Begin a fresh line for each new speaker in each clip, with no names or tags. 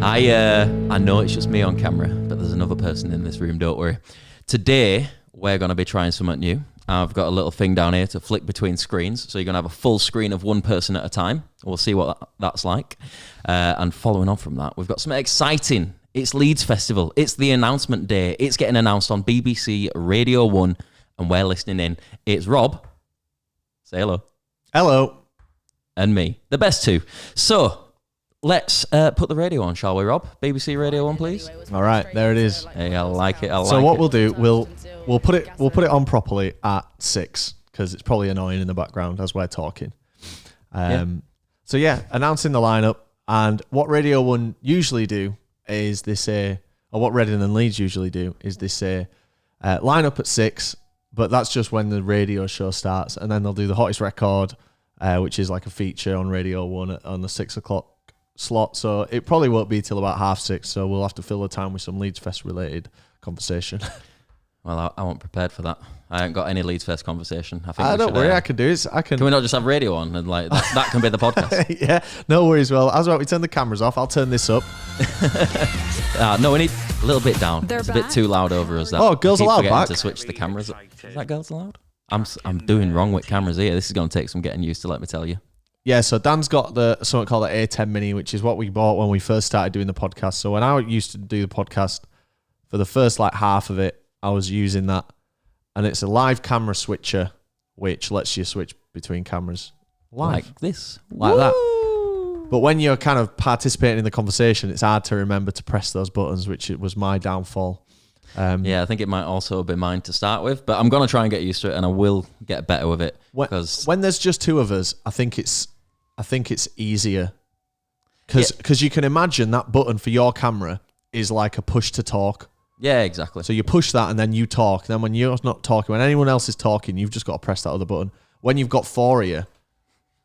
I know it's just me on camera, but there's another person in this room, don't worry. Today, we're going to be trying something new. I've got a little thing down here to flick between screens, so you're going to have a full screen of one person at a time. We'll see what that's like. And following on from that, we've got something exciting. It's Leeds Festival. It's the announcement day. It's getting announced on BBC Radio 1, and we're listening in. It's Rob. Say hello.
Hello.
And me. The best two. So, let's put the radio on, shall we, Rob? BBC Radio 1, please.
All right, there it is.
Hey, I like it.
So what we'll do, we'll put it on properly at 6 because it's probably annoying in the background as we're talking. So yeah, announcing the lineup, and what Radio 1 usually do is they say, or what Reading and Leeds usually do is they say, line up at 6, but that's just when the radio show starts, and then they'll do the hottest record, which is like a feature on Radio 1 on the 6 o'clock slot. So it probably won't be till about 6:30. So we'll have to fill the time with some Leeds Fest related conversation.
Well, I wasn't prepared for that. I haven't got any Leeds Fest conversation. I think
don't worry, I can do it.
Can we not just have radio on and like that can be the podcast?
Yeah, no worries. Well, as well, we turn the cameras off. I'll turn this up.
No, we need a little bit down. It's a bit too loud over us.
Girls Aloud back.
To switch the cameras up. Is that Girls Aloud? I'm doing wrong with cameras here. This is going to take some getting used to, let me tell you.
Yeah, so Dan's got something called the A10 Mini, which is what we bought when we first started doing the podcast. So when I used to do the podcast, for the first half of it, I was using that. And it's a live camera switcher, which lets you switch between cameras live.
Like this.
Like
Woo!
that. But when you're kind of participating in the conversation, it's hard to remember to press those buttons, which was my downfall.
Yeah, I think it might also be mine to start with, but I'm going to try and get used to it, and I will get better with it.
When there's just two of us, I think it's easier. Because you can imagine that button for your camera is like a push to talk.
Yeah, exactly.
So you push that and then you talk. And then when you're not talking, when anyone else is talking, you've just got to press that other button. When you've got four of you,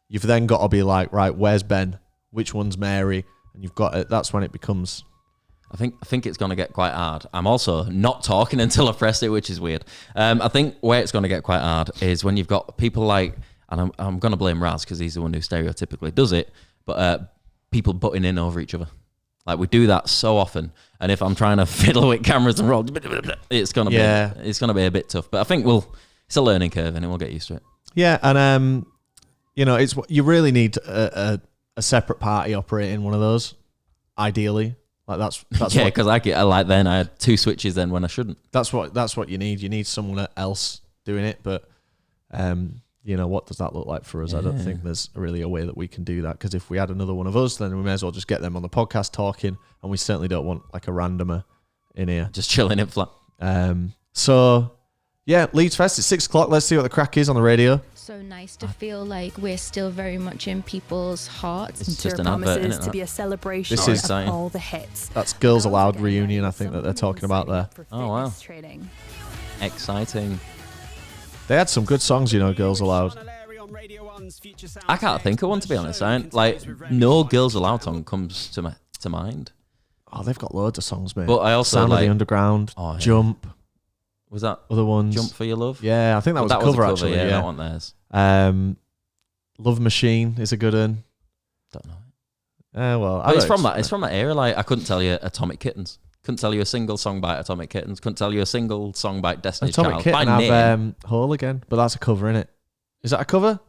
you've then got to be like, right, where's Ben? Which one's Mary? And you've got it. That's when it becomes...
I think it's going to get quite hard. I'm also not talking until I press it, which is weird. I think where it's going to get quite hard is when you've got people like, and I'm going to blame Raz because he's the one who stereotypically does it, but people butting in over each other. Like we do that so often, and if I'm trying to fiddle with cameras and roll, it's going to be a bit tough. But I think it's a learning curve, and we'll get used to it.
Yeah, and you really need a separate party operating one of those, ideally. Like that's
yeah, because I had two switches then when I shouldn't.
That's what you need. You need someone else doing it, but what does that look like for us? Yeah. I don't think there's really a way that we can do that, because if we had another one of us, then we may as well just get them on the podcast talking, and we certainly don't want like a randomer in here
just chilling in flat.
So yeah, Leeds Fest at 6 o'clock. Let's see what the crack is on the radio.
So nice to feel like we're still very much in people's hearts.
It's just an advert,
to be a celebration
this is
of all the hits.
That's Girls Aloud reunion, I think, that they're talking about there.
Oh wow, exciting.
They had some good songs, Girls Aloud.
I can't think of one, to be honest. No Girls Aloud song comes to mind.
Oh, they've got loads of songs, mate.
But I also
Sound of the Underground, Jump.
Was that
other ones?
Jump for Your Love?
Yeah, I think that was a cover actually.
Yeah, that one theirs.
Love Machine is a good one.
Don't know.
It's
from that era. Like I couldn't tell you Atomic Kittens. Couldn't tell you a single song by Atomic Kittens. Couldn't tell you a single song by Destiny's
Atomic
Child.
Kitten have Whole Again, but that's a cover, innit? Is that a cover?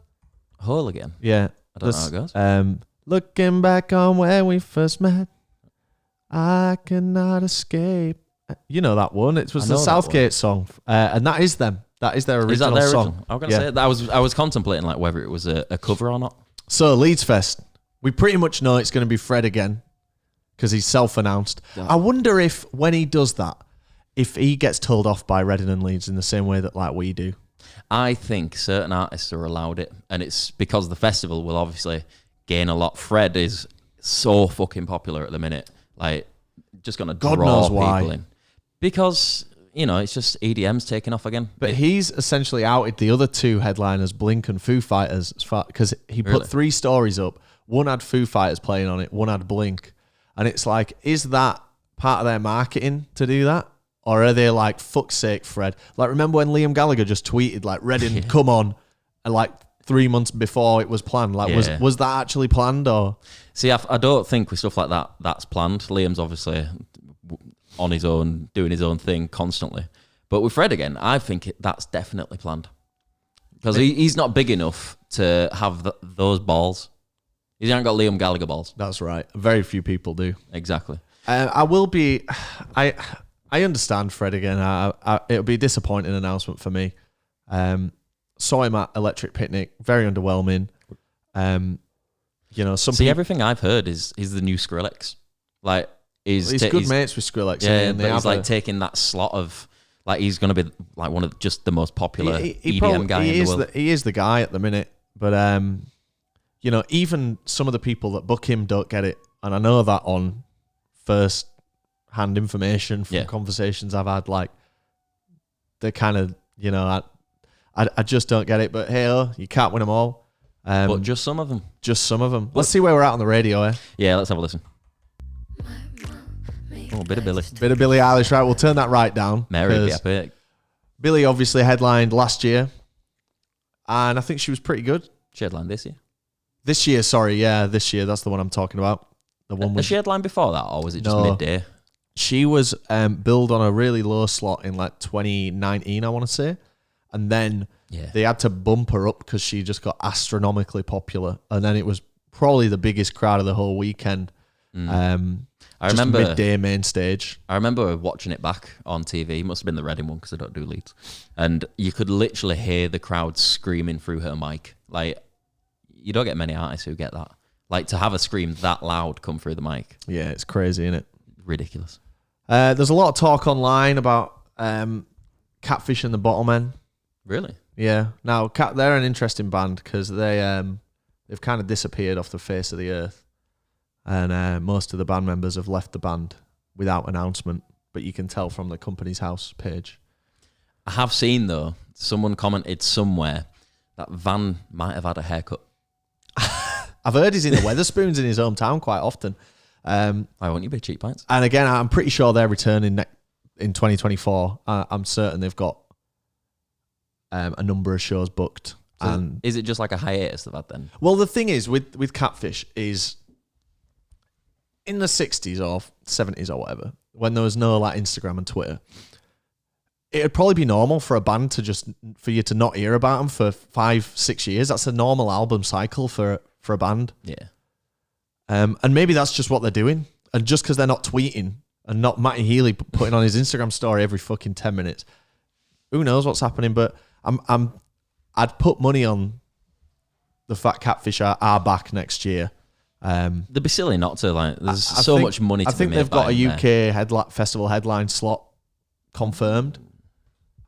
Whole Again?
Yeah.
I don't know how it goes.
Looking back on where we first met, I cannot escape. You know that one. It was the Southgate song, and that is them. That is their original
is that their
song.
Original? I was going to say that. I was contemplating like whether it was a cover or not.
So Leeds Fest, we pretty much know it's going to be Fred again because he's self-announced. Yeah. I wonder if when he does that, if he gets told off by Reading and Leeds in the same way that like we do.
I think certain artists are allowed it, and it's because the festival will obviously gain a lot. Fred is so fucking popular at the minute, like just going to draw people in. Because, it's just EDM's taking off again.
But he's essentially outed the other two headliners, Blink and Foo Fighters, because he put 3 stories up. One had Foo Fighters playing on it, one had Blink. And it's like, is that part of their marketing to do that? Or are they like, fuck's sake, Fred? Like, remember when Liam Gallagher just tweeted, like, Reading, come on. And like, 3 months before it was planned. Like, was that actually planned or?
See, I don't think with stuff like that that's planned. Liam's obviously on his own, doing his own thing constantly. But with Fred again, I think that's definitely planned because he's not big enough to have those balls. He's not got Liam Gallagher balls.
That's right. Very few people do.
Exactly.
I understand Fred again. It'll be a disappointing announcement for me. Saw him at Electric Picnic. Very underwhelming.
Everything I've heard is he's the new Skrillex. Like he's
good mates with Skrillex.
Yeah, but he's like taking that slot of like he's going to be like one of just the most popular EDM guy in the world.
He is the guy at the minute. But even some of the people that book him don't get it, and I know that on first-hand information from conversations I've had. Like they're kind of I just don't get it. But hey, you can't win them all.
But just some of them.
Just some of them. Let's see where we're at on the radio, eh?
Yeah, let's have a listen. Oh, a bit of Billie.
Bit of Billie Eilish, right? We'll turn that right down.
Mary would be happy.
Billie obviously headlined last year, and I think she was pretty good.
She headlined this year.
This year, sorry, yeah, this year. That's the one I'm talking about. The one
was she headlined before that, or was it just midday?
She was billed on a really low slot in like 2019, I want to say, and then they had to bump her up because she just got astronomically popular, and then it was probably the biggest crowd of the whole weekend. I remember midday main stage.
I remember watching it back on TV. It must have been the Reading one because I don't do Leeds, and you could literally hear the crowd screaming through her mic. Like you don't get many artists who get that. Like to have a scream that loud come through the mic.
Yeah, it's crazy, isn't it?
Ridiculous.
There's a lot of talk online about Catfish and the Bottlemen.
Really?
Yeah. Now, they're an interesting band because they've kind of disappeared off the face of the earth. And most of the band members have left the band without announcement, but you can tell from the Company's House page.
I have seen, though, someone commented somewhere that Van might have had a haircut.
I've heard he's in the Weatherspoons in his hometown quite often.
Why won't you be cheap pints?
And again, I'm pretty sure they're returning in 2024. I'm certain they've got a number of shows booked.
So
and
is it just like a hiatus they've had then?
Well, the thing is with Catfish is in the 60s or 70s or whatever, when there was no like Instagram and Twitter, it'd probably be normal for a band for you to not hear about them for 5-6 years. That's a normal album cycle for a band.
Yeah.
And maybe that's just what they're doing. And just because they're not tweeting and not Matty Healy putting on his Instagram story every fucking 10 minutes, who knows what's happening? But I'd put money on the fact Catfish are back next year.
They'd be silly not to. Like, there's so much money to be made.
I think they've got a UK festival headline slot confirmed.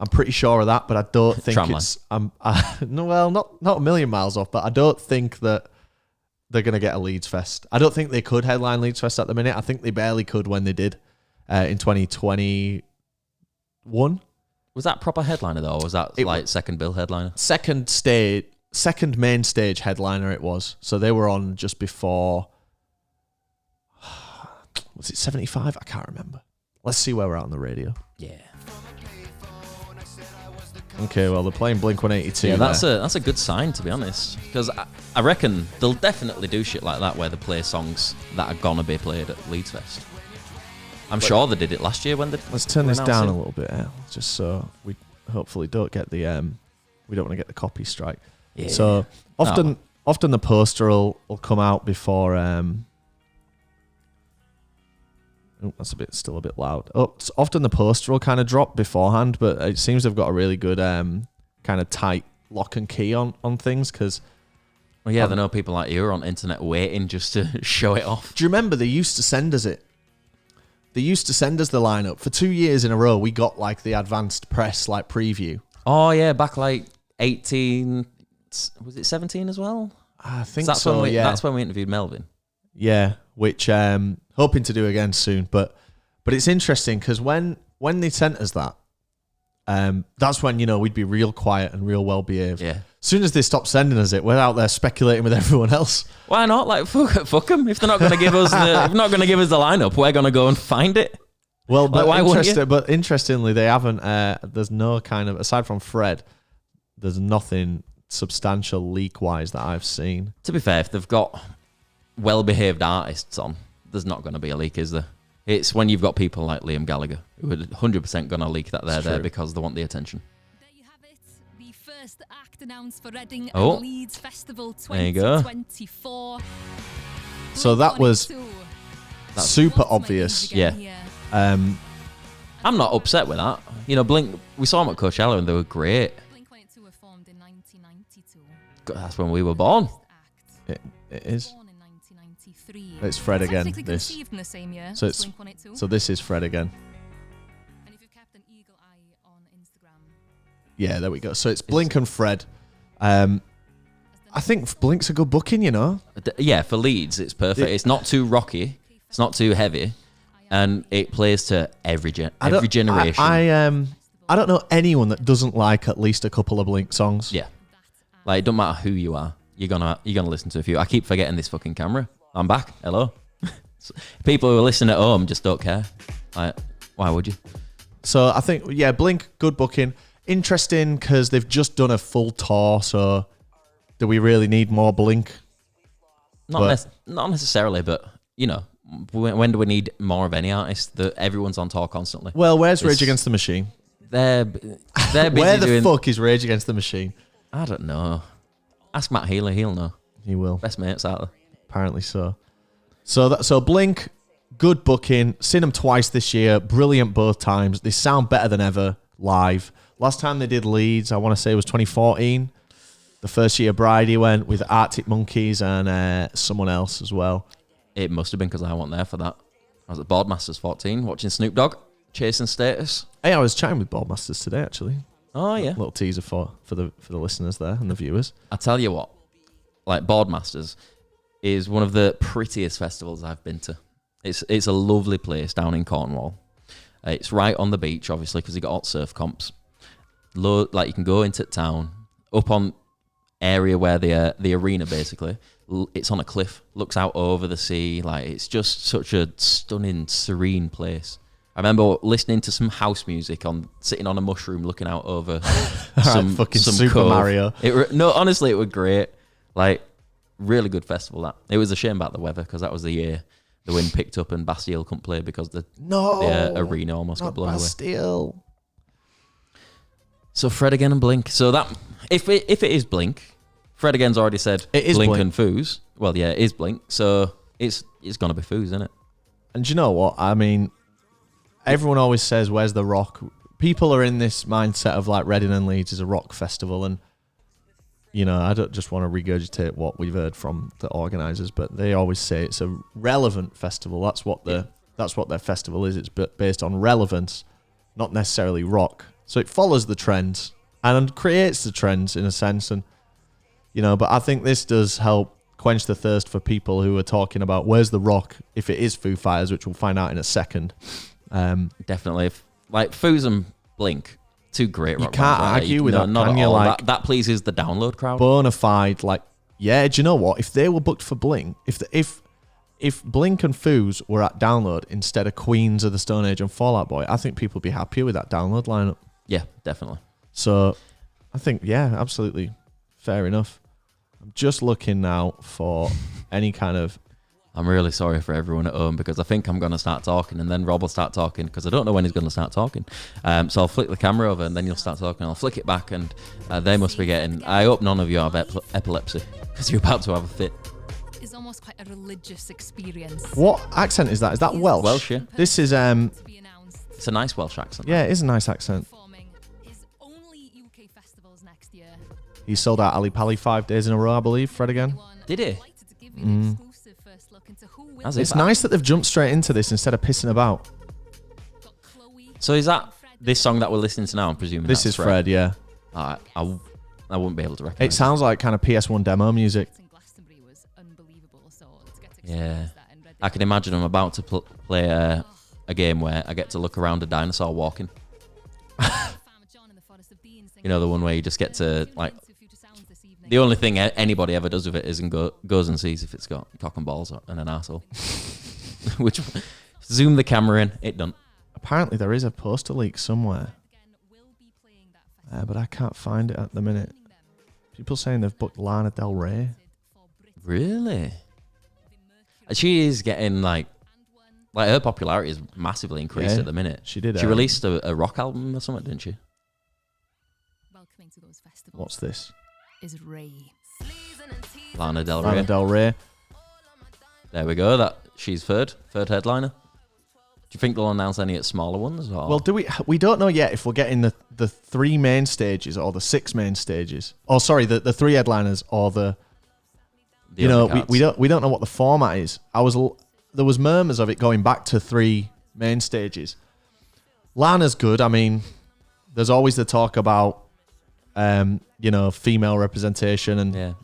I'm pretty sure of that, but I don't think it's. Not a million miles off, but I don't think that they're going to get a Leeds Fest. I don't think they could headline Leeds Fest at the minute. I think they barely could when they did in 2021.
Was that proper headliner though, or was that like second bill headliner?
Second main stage headliner it was. So they were on just before. Was it 75? I can't remember. Let's see where we're at on the radio.
Yeah.
Okay, well, they're playing Blink-182.
Yeah, that's a good sign, to be honest. Because I reckon they'll definitely do shit like that where they play songs that are going to be played at Leeds Fest. I'm sure they did it last year when they...
Let's turn this down a little bit, just so we hopefully don't get the... we don't want to get the copy strike. Yeah. So often the poster will come out before... that's still a bit loud. Often the poster will kind of drop beforehand, but it seems they've got a really good kind of tight lock and key on things because...
Well, yeah, they know people like you are on internet waiting just to show it off.
Do you remember they used to send us it? They used to send us the lineup. For 2 years in a row, we got like the advanced press like preview.
Oh, yeah, back like 18... Was it 17 as well?
I think so, yeah.
That's when we interviewed Melvin.
Yeah, which hoping to do again soon. But it's interesting because when they sent us that, that's when, we'd be real quiet and real well behaved.
Yeah.
As soon as they stopped sending us it, we're out there speculating with everyone else.
Why not? Like fuck them. If they're not going to give us the lineup, we're going to go and find it.
Well, but interestingly, they haven't. There's no kind of, aside from Fred, there's nothing substantial leak-wise that I've seen.
To be fair, if they've got well-behaved artists on, there's not going to be a leak, is there? It's when you've got people like Liam Gallagher who are 100% going to leak that they're there because they want the attention.
There you have it. The first act announced for Reading
Oh.
and Leeds Festival
There you go.
2024.
So that was
That's
super obvious.
Yeah. I'm not upset with that. You know, Blink, we saw them at Coachella and they were great.
Blink-182 were formed in 1992.
God, that's when we were born.
It is.
Born in 1993.
It's Fred again.
Technically
This.
conceived in the same year.
So
as
it's
Blink-182.
so this is Fred again.
And if you've kept an eagle eye on Instagram,
Yeah, there we go. So it's Blink and Fred. I think Blink's a good booking, you know.
Yeah, for Leeds, it's perfect. It's not too rocky. It's not too heavy. And it plays to every generation.
I don't know anyone that doesn't like at least a couple of Blink songs.
Yeah. Like, it doesn't matter who you are. You're gonna listen to a few. I keep forgetting this fucking camera. I'm back. Hello. People who are listening at home just don't care. Like, why would you?
So I think, yeah, Blink, good booking. Interesting because they've just done a full tour. So do we really need more Blink?
Not necessarily, but, you know, when do we need more of any artist? Everyone's on tour constantly.
Well, where's Rage Against the Machine?
They're busy
Where the
doing...
fuck is Rage Against the Machine?
I don't know. Ask Matt Healy, he'll know.
He will.
Best mates out there.
Apparently so. So Blink, good booking. Seen them twice this year. Brilliant both times. They sound better than ever live. Last time they did Leeds, I want to say it was 2014. The first year Bridie went with Arctic Monkeys and someone else as well.
It must have been because I wasn't there for that. I was at Boardmasters 14 watching Snoop Dogg, chasing status.
Hey, I was chatting with Boardmasters today, actually.
Oh, yeah.
Little teaser for the listeners there and the viewers.
I tell you what, like Boardmasters is one of the prettiest festivals I've been to. It's a lovely place down in Cornwall. It's right on the beach, obviously, because you got hot surf comps. Like, you can go into town, up on area where the arena basically. It's on a cliff, looks out over the sea. Like, it's just such a stunning, serene place. I remember listening to some house music sitting on a mushroom, looking out over some
fucking
some
Super
cove.
Mario.
No, honestly, it was great. Like, really good festival. That it was a shame about the weather because that was the year the wind picked up and Bastille couldn't play because the arena almost got blown
Bastille.
away. So Fred again and Blink. So that if it is Blink, Fred again's already said
it is
Blink and Foos. Well, yeah, it is Blink. So it's gonna be Foos, isn't it?
And do you know what? I mean, everyone always says, "Where's the rock?" People are in this mindset of like Reading and Leeds is a rock festival, and you know, I don't just want to regurgitate what we've heard from the organisers, but they always say it's a relevant festival. That's what their festival is. It's based on relevance, not necessarily rock. So it follows the trends and creates the trends in a sense, and you know. But I think this does help quench the thirst for people who are talking about where's the rock if it is Foo Fighters, which we'll find out in a second.
Definitely, like Foos and Blink, two great rock
You can't
bands,
argue with that,
not
can
at
you?
all.
Like,
that pleases the download crowd.
bona fide, like, yeah, do you know what? If they were booked for Blink, if Blink and Foos were at Download instead of Queens of the Stone Age and Fall Out Boy, I think people would be happier with that Download lineup.
Yeah, definitely.
So I think, yeah, absolutely fair enough. I'm just looking now for any kind of...
I'm really sorry for everyone at home because I think I'm going to start talking and then Rob will start talking because I don't know when he's going to start talking. So I'll flick the camera over and then you'll start talking. I'll flick it back and they must be getting... I hope none of you have epilepsy because you're about to have a fit.
it's almost quite a religious experience.
What accent is that? Is that Welsh?
Welsh, yeah.
This is...
It's a nice Welsh accent.
Yeah, it is a nice accent.
His only UK festivals next year.
He sold out Ali Pali 5 days in a row, I believe, Fred again.
Did he? Has he?
It's nice that they've jumped straight into this instead of pissing about.
So is that this song that we're listening to now? I'm presuming
This
that's
is Fred, yeah.
I wouldn't be able to recognize
It sounds like kind of PS1 demo music.
Yeah. I can imagine I'm about to play a game where I get to look around a dinosaur walking. You know, the one where you just get to, like, the only thing anybody ever does with it is goes and sees if it's got cock and balls and an arsehole. Which, zoom the camera in, it done.
Apparently there is a poster leak somewhere. But I can't find it at the minute. People saying they've booked Lana Del Rey.
Really? She is getting like her popularity is massively increased at the minute.
She did.
She released a rock album or something, didn't she?
Welcoming to those festivals.
What's this?
Is Ray.
Lana Del Rey.
Lana Del Rey.
There we go. She's third headliner. Do you think they'll announce any at smaller ones? Or?
Well, we don't know yet if we're getting the 3 main stages or the 6 main stages. Oh, sorry, the 3 headliners or the we don't know what the format is. There was murmurs of it going back to 3 main stages. Lana's good. I mean, there's always the talk about female representation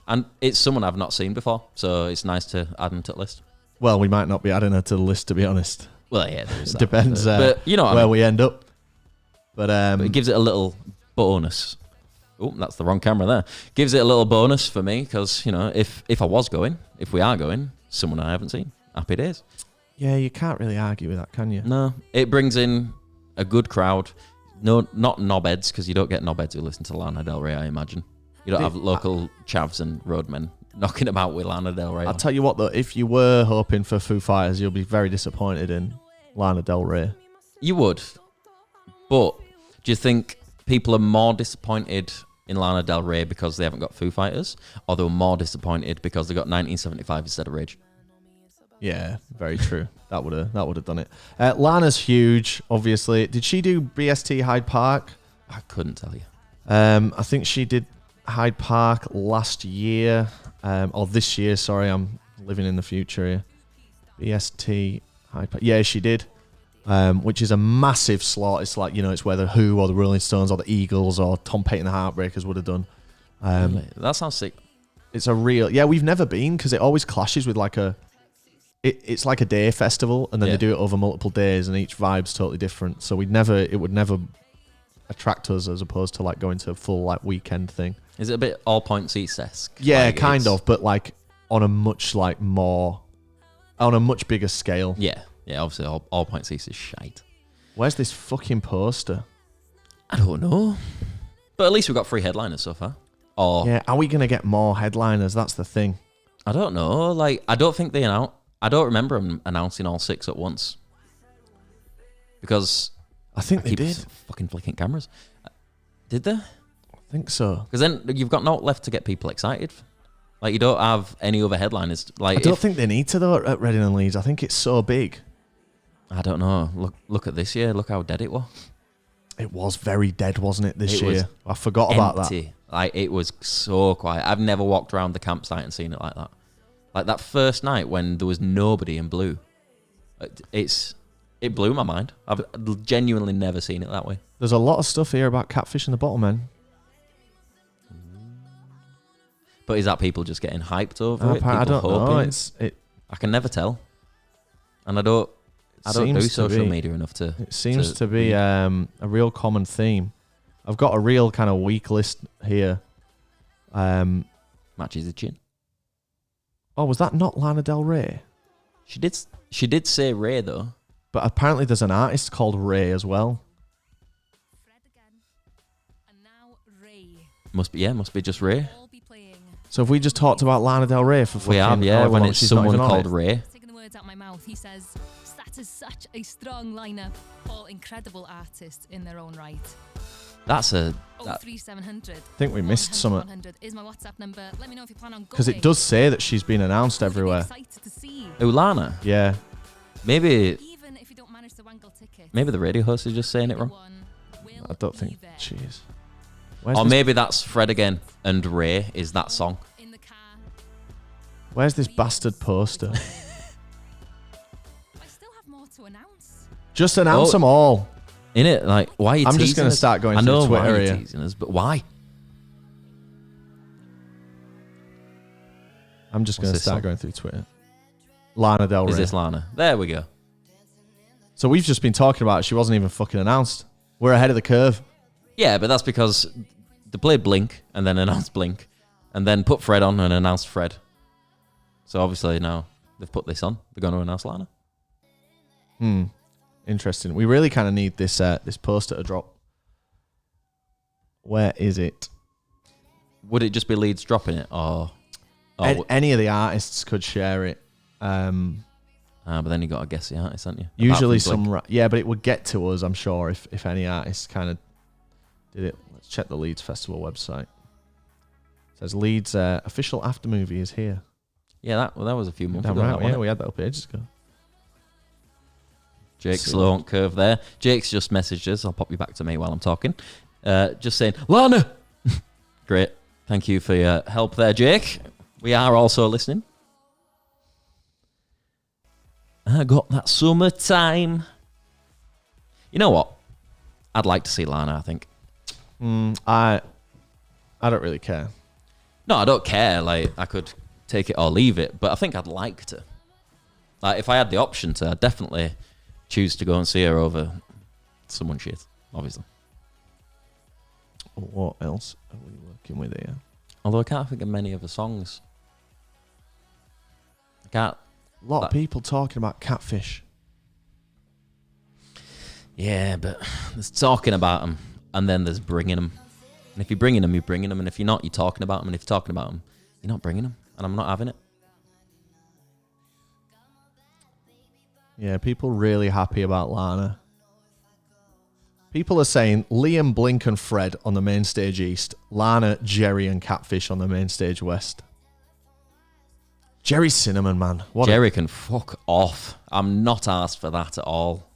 and it's someone I've not seen before, so it's nice to add them to the list.
Well, we might not be adding her to the list, to be honest.
Well, yeah, there's that.
Depends
but you know
where we end up. But
it gives it a little bonus. Oh, that's the wrong camera there. Gives it a little bonus for me because, if we are going, someone I haven't seen. Happy days.
Yeah, you can't really argue with that, can you?
No, it brings in a good crowd. No, not knobheads, because you don't get knobheads who listen to Lana Del Rey, I imagine. You don't have local chavs and roadmen knocking about with Lana Del Rey.
I'll tell you what, though, if you were hoping for Foo Fighters, you'll be very disappointed in Lana Del Rey.
You would. But do you think people are more disappointed in Lana Del Rey because they haven't got Foo Fighters, or they're more disappointed because they got 1975 instead of Rage?
Yeah, very true. That would have done it. Lana's huge, obviously. Did she do BST Hyde Park?
I couldn't tell you.
I think she did Hyde Park last year, or this year. Sorry, I'm living in the future here. BST Hyde Park. Yeah, she did. Which is a massive slot. It's like, it's where the Who or the Rolling Stones or the Eagles or Tom Petty and the Heartbreakers would have done.
Really? That sounds sick.
It's a real... Yeah, we've never been because it always clashes with like a... It's like a day festival and then they do it over multiple days and each vibe's totally different. So it would never attract us as opposed to like going to a full like weekend thing.
Is it a bit all point seats-esque?
Yeah, like kind of, but like on a much bigger scale.
Yeah. Yeah, obviously all point seats is shite.
Where's this fucking poster?
I don't know. But at least we've got 3 headliners so far.
Yeah, are we going to get more headliners? That's the thing.
I don't know. Like, I don't think I don't remember them announcing all 6 at once. Because
I think they did.
Fucking flicking cameras. Did they?
I think so.
Because then you've got no left to get people excited. Like, you don't have any other headliners. Like,
I don't think they need to, though, at Reading and Leeds. I think it's so big.
I don't know. Look at this year. Look how dead it was.
It was very dead, wasn't it, this year?
Was
I forgot about that.
Like, it was so quiet. I've never walked around the campsite and seen it like that. Like, that first night when there was nobody in blue. It blew my mind. I've genuinely never seen it that way.
There's a lot of stuff here about Catfish and the Bottlemen.
But is that people just getting hyped over it?
I don't know.
I can never tell. And I don't do social media enough to...
It seems to be a real common theme. I've got a real kind of weak list here.
Matches the chin.
Oh, was that not Lana Del Rey?
She did say Ray, though.
But apparently there's an artist called Ray as well.
Fred again. And now Ray.
Must be just Ray.
So have we just talked about Lana Del Rey for fucking...
We have, yeah, when it's someone called Ray.
Taking the words out my mouth, he says, that is such a strong lineup. All incredible artists in their own right.
That's a...
03700.
I think we missed some...
is my WhatsApp number. Let me know if you plan on going.
Because it does say that she's been announced everywhere.
Lana?
Yeah.
Maybe...
Even if you don't manage to wangle tickets.
Maybe the radio host is just saying it wrong.
I don't think she is.
Or maybe that's Fred again and Ray is that song.
In the car.
Where's this bastard poster?
I still have more to announce.
Just announce them all.
In it, like, why are you
I'm
teasing
just going to start going through Twitter.
I know why
here.
you're teasing us, but why?
I'm just going to start going through Twitter. Lana Del Rey.
Is this Lana? There we go.
So we've just been talking about it. She wasn't even fucking announced. We're ahead of the curve.
Yeah, but that's because they played Blink and then announced Blink and then put Fred on and announced Fred. So obviously now they've put this on. They're going to announce Lana.
Interesting. We really kind of need this this poster to drop. Where is it?
would it just be Leeds dropping it, or
Any of the artists could share it.
but then you got to guess the artist, haven't you?
Usually
Apart from Blink.
yeah, but it would get to us, I'm sure, if any artists kind of did it. Let's check the Leeds Festival website. It says Leeds official after movie is here.
Yeah, that was a few months
Damn
ago.
right,
that,
yeah,
wasn't it?
we had that up ages ago.
Jake's
See.
slow on curve there. Jake's just messaged us. I'll pop you back to me while I'm talking. Just saying, Lana! Great. Thank you for your help there, Jake. We are also listening. I got that summertime. You know what? I'd like to see Lana, I think.
I don't really care.
No, I don't care. Like, I could take it or leave it, but I think I'd like to. Like, if I had the option to, I'd definitely choose to go and see her over someone shit, obviously.
What else are we working with here?
Although I can't think of many of the songs. I can't.
A lot of people talking about Catfish.
Yeah, but there's talking about them, and then there's bringing them. And if you're bringing them, you're bringing them. And if you're not, you're talking about them. And if you're talking about them, you're not bringing them. And I'm not having it.
Yeah, people really happy about Lana. People are saying Liam, Blink and Fred on the main stage east. Lana, Jerry and Catfish on the main stage west. Jerry Cinnamon, man.
Jerry can fuck off. I'm not asked for that at all.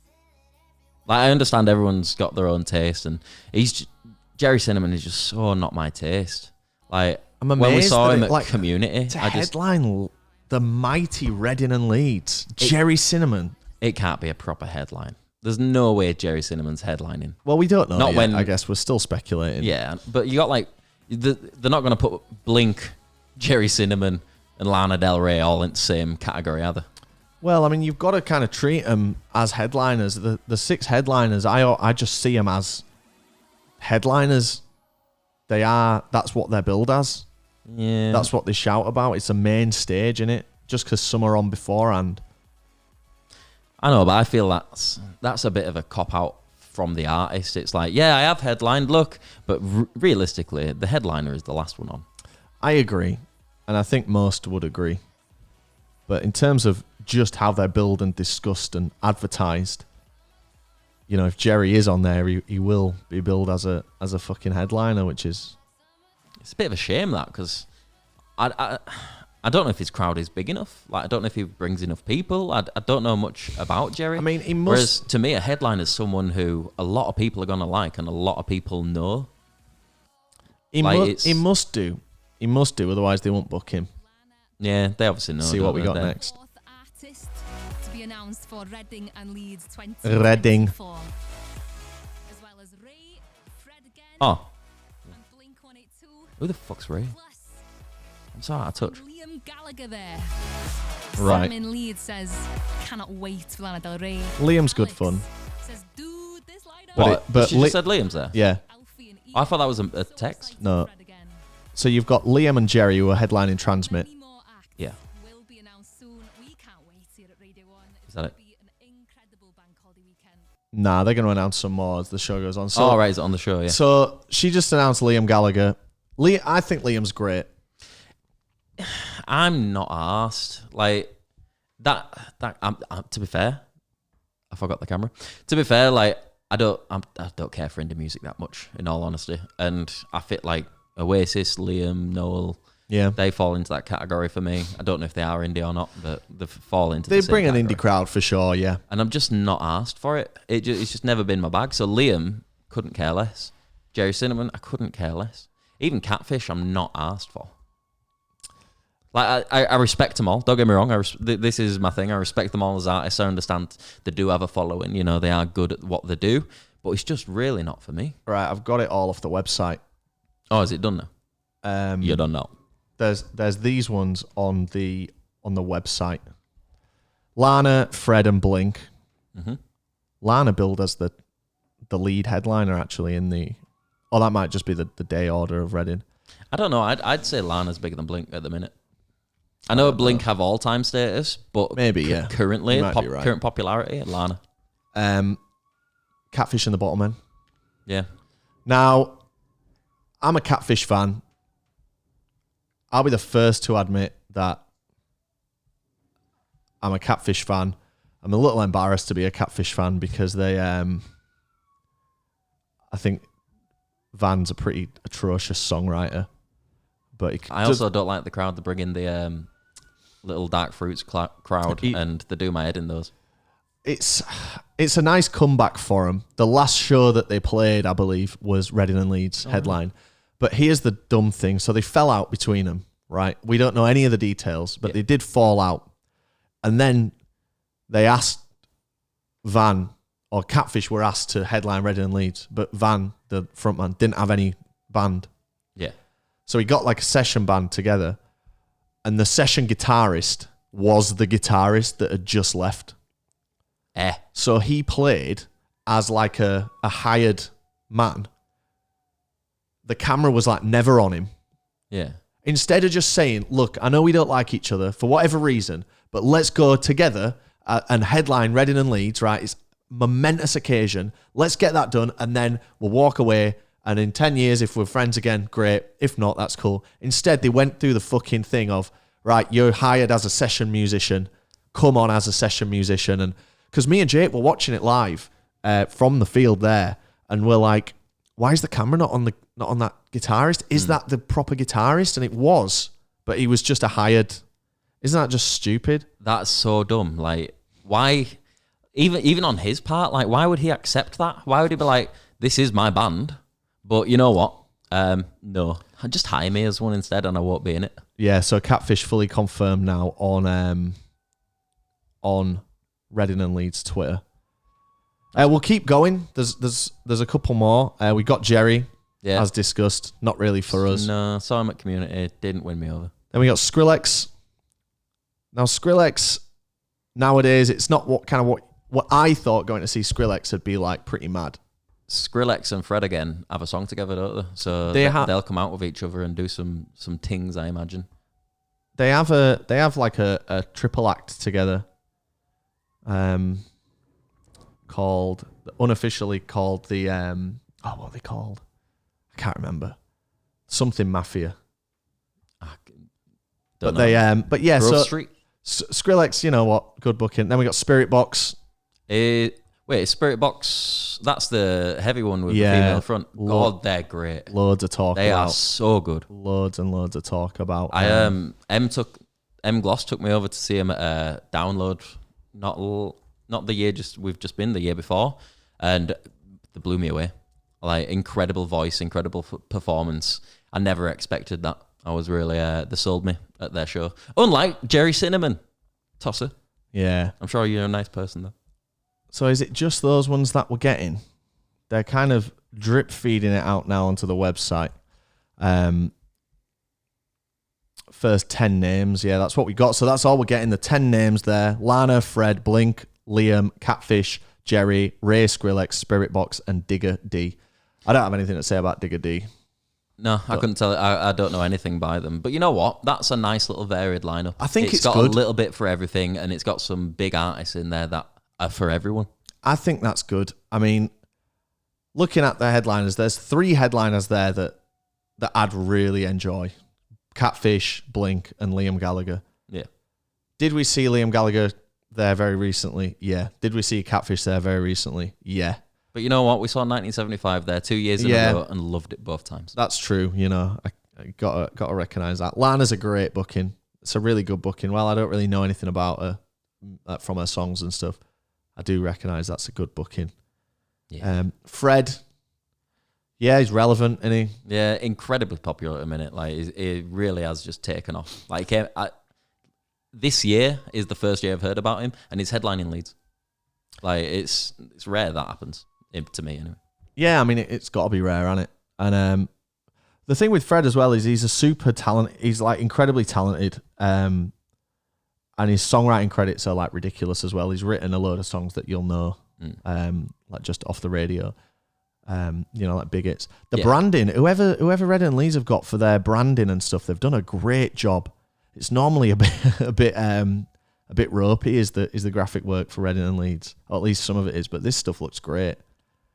Like, I understand everyone's got their own taste, and Jerry Cinnamon is just so not my taste. Like,
I'm
when we
amazed
saw
that
him
it,
at
like,
Community,
to headline the mighty Reading and Leeds. Jerry Cinnamon.
It can't be a proper headline. There's no way Jerry Cinnamon's headlining.
Well, we don't know
Not
yet.
when-
I guess we're still speculating.
Yeah, but you got like they're not going to put Blink, Jerry Cinnamon, and Lana Del Rey all in the same category, are they?
Well, I mean, you've got to kind of treat them as headliners. The 6 headliners, I just see them as headliners. That's what they're billed as.
Yeah,
That's what they shout about. It's a main stage, innit? Just because some are on beforehand.
I know, but I feel that's a bit of a cop out from the artist. It's like, yeah, I have headlined, look, but realistically, the headliner is the last one on.
I agree, and I think most would agree. But in terms of just how they're billed and discussed and advertised, you know, if Jerry is on there, he will be billed as a fucking headliner, which is...
It's a bit of a shame that, because I don't know if his crowd is big enough. Like, I don't know if he brings enough people. I don't know much about Jerry.
I mean, he must...
Whereas, to me, a headliner is someone who a lot of people are going to like and a lot of people know.
He must do. He must do, otherwise they won't book him.
Yeah, they obviously know.
See what we got next.
Fourth artist to be announced for Reading and Leeds 2024.
Reading.
As well as Ray, Fred again,
Oh,
and Blink 182.
who the fuck's Ray?
Plus,
I'm sorry, I touch.
Liam Gallagher there.
Right.
Sam in Leeds says, cannot wait for Lana Del Rey.
Liam's good
Alex
fun.
Says, dude, this lineup.
What?
but
She
Li-
just said Liam's there?
Yeah.
Alfie and
I thought that was
Ian.
a
So
text.
excited
No.
for Fred again.
So you've got Liam and Jerry who are headlining Transmit.
Many more acts
Yeah.
will be announced soon. We can't wait here at Radio 1. It's
Is that
going
it?
to be an incredible bank holiday weekend.
Nah, they're going to announce some more as the show goes on. So,
Oh, right, is it on the show? Yeah.
So she just announced Liam Gallagher. I think Liam's great.
I'm not asked. Like that. To be fair, I forgot the camera. To be fair, like I don't care for indie music that much, in all honesty. And I fit like Oasis, Liam, Noel.
Yeah.
They fall into that category for me. I don't know if they are indie or not, but they fall into.
They
the same
bring an
category.
indie crowd for sure, yeah.
And I'm just not asked for it. It's just never been my bag. So Liam, couldn't care less. Jerry Cinnamon, I couldn't care less. Even Catfish, I'm not asked for. Like I respect them all. Don't get me wrong. This is my thing. I respect them all as artists. I understand they do have a following. You know, they are good at what they do. But it's just really not for me.
Right, I've got it all off the website.
Oh, is it done now? You don't know.
There's these ones on the website. Lana, Fred, and Blink.
Mm-hmm.
Lana billed as the lead headliner actually in the. Oh, that might just be the day order of Reading.
I don't know. I'd say Lana's bigger than Blink at the minute. I know Blink have all-time status, but
Maybe, yeah.
currently,
You might be right.
current popularity, Lana.
Catfish and the Bottom Men.
Yeah.
Now, I'm a Catfish fan. I'll be the first to admit that I'm a Catfish fan. I'm a little embarrassed to be a Catfish fan because they, I think Van's a pretty atrocious songwriter. But
I also don't like the crowd that bring in the little Dark Fruits crowd, and they do my head in those. It's
a nice comeback for them. The last show that they played, I believe, was Reading and Leeds headline. But here's the dumb thing. So they fell out between them, right? We don't know any of the details, but they did fall out. And then they asked Van, or Catfish were asked to headline Reading and Leeds, but Van, the frontman, didn't have any band.
Yeah.
So he got like a session band together, and the session guitarist was the guitarist that had just left. So he played as like a hired man. The camera was like never on him.
Yeah.
Instead of just saying, look, I know we don't like each other for whatever reason, but let's go together and headline Reading and Leeds, right? It's a momentous occasion. Let's get that done, and then we'll walk away. And in 10 years, if we're friends again, great. If not, that's cool. Instead, they went through the fucking thing of, right, you're hired as a session musician. Come on as a session musician. And because me and Jake were watching it live from the field there, and we're like, why is the camera not on that guitarist? Is that the proper guitarist? And it was, but he was just a hired. Isn't that just stupid?
That's so dumb. Like, why? Even on his part, like, why would he accept that? Why would he be like, this is my band, but you know what? No, just hire me as one instead, and I won't be in it.
Yeah. So Catfish fully confirmed now on Reading and Leeds Twitter. We'll keep going. There's a couple more. We got Jerry, as discussed. Not really for us.
No, saw him at Community. Didn't win me over.
Then we got Skrillex. Now Skrillex, nowadays, it's not what I thought going to see Skrillex would be like. Pretty mad.
Skrillex and Fred again have a song together, don't they? So they'll come out with each other and do some tings, I imagine.
They have like a triple act together. Unofficially called the what are they called? I can't remember. Something Mafia. But
Grove Street.
Skrillex, you know what? Good booking. Then we got Spirit Box.
Wait, Spirit Box, that's the heavy one with the female front. God, they're great.
Loads of talk
They
about.
are so good.
Loads and loads of talk about.
M Gloss took me over to see him at Download, not the year we've just been, the year before, and they blew me away. Like, incredible voice, incredible performance. I never expected that. I was really, they sold me at their show. Unlike Jerry Cinnamon, Tosser.
Yeah.
I'm sure you're a nice person, though.
So is it just those ones that we're getting? They're kind of drip feeding it out now onto the website. First 10 names. Yeah, that's what we got. So that's all we're getting. The 10 names there. Lana, Fred, Blink, Liam, Catfish, Jerry, Ray, Skrillex, Spirit Box, and Digger D. I don't have anything to say about Digger D.
No, I couldn't tell. I don't know anything by them. But you know what? That's a nice little varied lineup.
I think it's
got
good.
A little bit for everything, and it's got some big artists in there that are for everyone.
I think that's good. I mean, looking at the headliners, there's 3 headliners there that I'd really enjoy. Catfish, Blink, and Liam Gallagher.
Yeah.
Did we see Liam Gallagher there very recently? Yeah. Did we see Catfish there very recently? Yeah.
But you know what? We saw 1975 there 2 years in a row and loved it both times.
That's true. You know, I gotta recognize that. Lana's a great booking. It's a really good booking. Well, I don't really know anything about her from her songs and stuff. I do recognize that's a good booking. Yeah. Fred, yeah, he's relevant, isn't he?
Yeah, incredibly popular at the minute. Like, he really has just taken off. Like, this year is the first year I've heard about him, and he's headlining Leeds. Like, it's rare that happens, to me anyway. Yeah,
I mean, it's got to be rare, hasn't it? And the thing with Fred as well is he's a super talent. He's like incredibly talented. And his songwriting credits are like ridiculous as well. He's written a load of songs that you'll know, like just off the radio. You know, like big hits. The branding, whoever Reading and Leeds have got for their branding and stuff, they've done a great job. It's normally a bit ropey is the graphic work for Reading and Leeds, or at least some of it is. But this stuff looks great.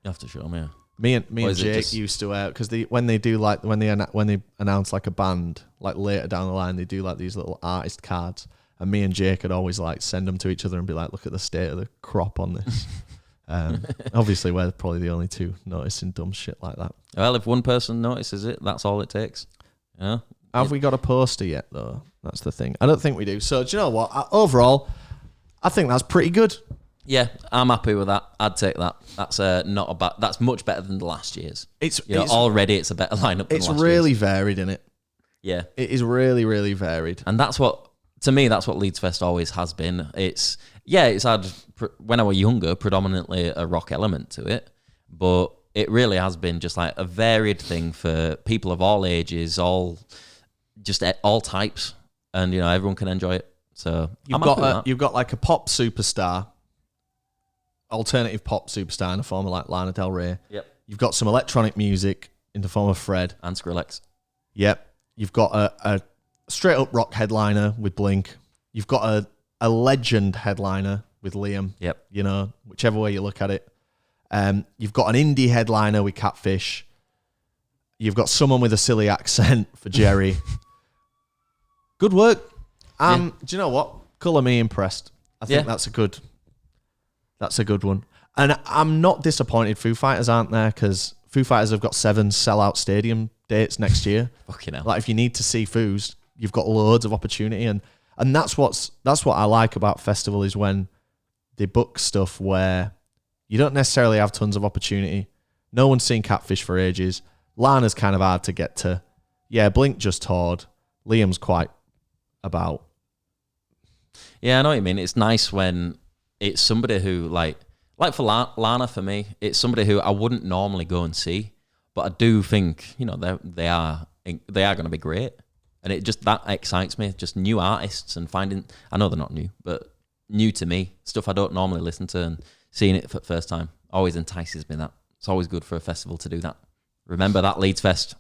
You have to show me.
Me and
Or is it
Jake
just-
used to because when they announce like a band, like later down the line, they do like these little artist cards, and me and Jake would always like send them to each other and be like, look at the state of the crop on this. Obviously, we're probably the only two noticing dumb shit like that.
Well, if one person notices it, that's all it takes. Yeah.
Have we got a poster yet, though? That's the thing. I don't think we do. So, do you know what? Overall, I think that's pretty good.
Yeah, I'm happy with that. I'd take that. That's not a bad. That's much better than the last year's. Already it's a better lineup.
It's
than last
really
year's.
varied, isn't it?
Yeah,
It is really, really varied.
and that's what to me. That's what Leeds Fest always has been. It's had when I was younger, predominantly a rock element to it, but it really has been just like a varied thing for people of all ages, all types, and everyone can enjoy it. So
You've got like a pop superstar, alternative pop superstar in the form of like Lana Del Rey.
Yep.
You've got some electronic music in the form of Fred.
And Skrillex.
Yep. You've got a straight up rock headliner with Blink. You've got a legend headliner with Liam.
Yep.
Whichever way you look at it. You've got an indie headliner with Catfish. You've got someone with a silly accent for Jerry. Good work. Do you know what? Colour me impressed. I think that's a good one. And I'm not disappointed Foo Fighters aren't there, because Foo Fighters have got 7 sellout stadium dates next year.
Fucking hell.
Like, if you need to see Foos, you've got loads of opportunity, and that's what I like about festival, is when they book stuff where you don't necessarily have tons of opportunity. No one's seen Catfish for ages. Lana's kind of hard to get to. Yeah, Blink just toured. Liam's quite about.
Yeah, I know what you mean. It's nice when it's somebody who like for Lana, for me, it's somebody who I wouldn't normally go and see, but I do think they are going to be great, and it just that excites me. Just new artists and finding. I know they're not new, but new to me, stuff I don't normally listen to, and seeing it for the first time always entices me. That it's always good for a festival to do that. Remember that Leeds Fest,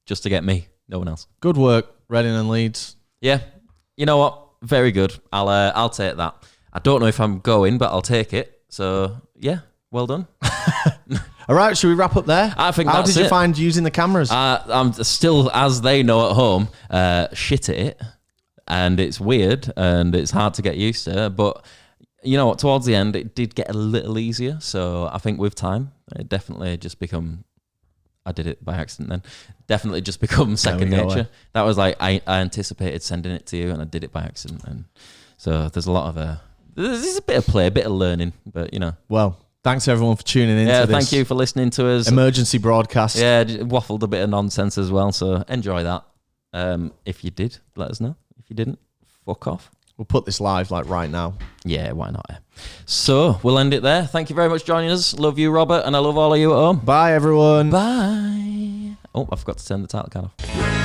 just to get me, no one else.
Good work, Reading and Leeds.
Yeah, you know what? Very good. I'll take that. I don't know if I'm going, but I'll take it. So yeah, well done.
All right, should we wrap up there?
I think
How
that's
did you
it.
find using the cameras?
I'm still, as they know at home, shit at it, and it's weird and it's hard to get used to. But you know what? Towards the end, it did get a little easier. So I think with time, it definitely just become. I did it by accident then. Definitely just become second nature. That was like I anticipated sending it to you, and I did it by accident. And so there's a lot of there's a bit of play, a bit of learning, but
Well, thanks everyone for tuning in.
Yeah,
to this
thank you for listening to us.
emergency broadcast.
Yeah, waffled a bit of nonsense as well. So enjoy that. If you did, let us know. If you didn't, fuck off.
We'll put this live like right now.
Yeah, why not? So we'll end it there. Thank you very much for joining us. Love you, Robert, and I love all of you at home.
Bye, everyone.
Bye. Oh, I forgot to turn the title card off.